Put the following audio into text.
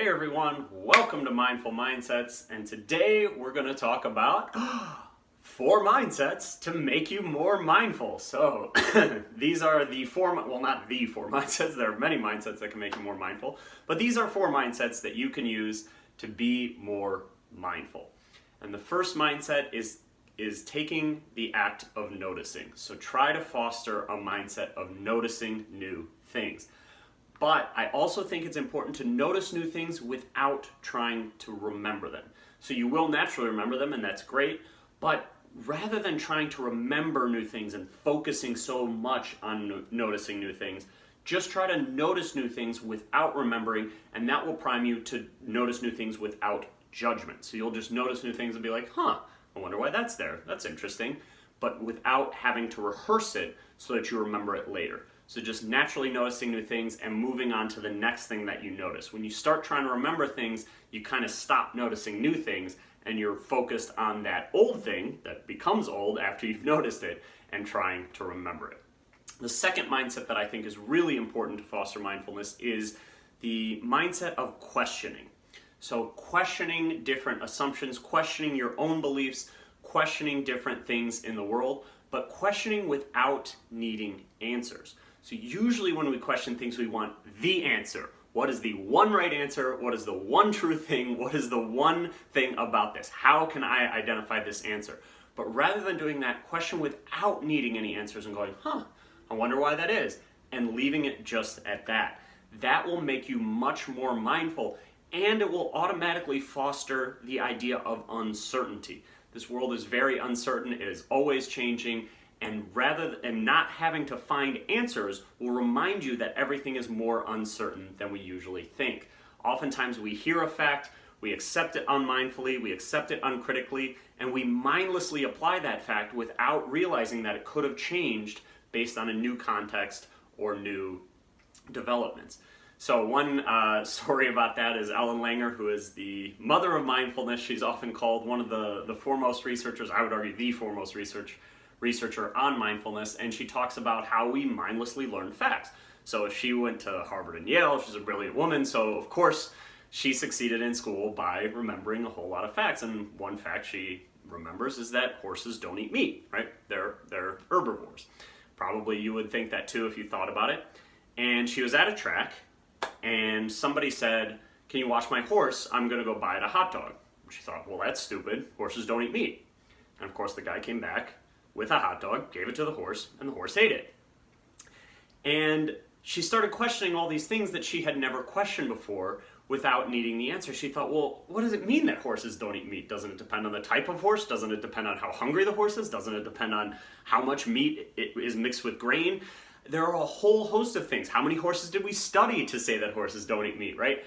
Hey everyone, welcome to Mindful Mindsets, and today we're going to talk about 4 mindsets to make you more mindful. So these are the 4, well, not the 4 mindsets, there are many mindsets that can make you more mindful, but these are 4 mindsets that you can use to be more mindful. And the first mindset is taking the act of noticing. So try to foster a mindset of noticing new things. But I also think it's important to notice new things without trying to remember them. So you will naturally remember them, and that's great, but rather than trying to remember new things and focusing so much on noticing new things, just try to notice new things without remembering, and that will prime you to notice new things without judgment. So you'll just notice new things and be like, I wonder why that's there. That's interesting. But without having to rehearse it so that you remember it later. So just naturally noticing new things and moving on to the next thing that you notice. When you start trying to remember things, you kind of stop noticing new things and you're focused on that old thing that becomes old after you've noticed it and trying to remember it. The second mindset that I think is really important to foster mindfulness is the mindset of questioning. So questioning different assumptions, questioning your own beliefs, questioning different things in the world, but questioning without needing answers. So usually when we question things, we want the answer. What is the one right answer? What is the one true thing? What is the one thing about this? How can I identify this answer? But rather than doing that, question without needing any answers and going, I wonder why that is, and leaving it just at that. That will make you much more mindful, and it will automatically foster the idea of uncertainty. This world is very uncertain, it is always changing, and rather than not having to find answers will remind you that everything is more uncertain than we usually think. Oftentimes we hear a fact, we accept it unmindfully, we accept it uncritically, and we mindlessly apply that fact without realizing that it could have changed based on a new context or new developments. So one story about that is Ellen Langer, who is the mother of mindfulness. She's often called one of the foremost researchers, I would argue the foremost researcher on mindfulness, and she talks about how we mindlessly learn facts. So if she went to Harvard and Yale, she's a brilliant woman, so of course she succeeded in school by remembering a whole lot of facts, and one fact she remembers is that horses don't eat meat, right? They're herbivores. Probably you would think that too if you thought about it. And she was at a track, and somebody said, "Can you wash my horse? I'm going to go buy it a hot dog." She thought, well, that's stupid. Horses don't eat meat. And of course the guy came back with a hot dog, gave it to the horse, and the horse ate it. And she started questioning all these things that she had never questioned before without needing the answer. She thought, well, what does it mean that horses don't eat meat? Doesn't it depend on the type of horse? Doesn't it depend on how hungry the horse is? Doesn't it depend on how much meat it is mixed with grain? There are a whole host of things. How many horses did we study to say that horses don't eat meat, right?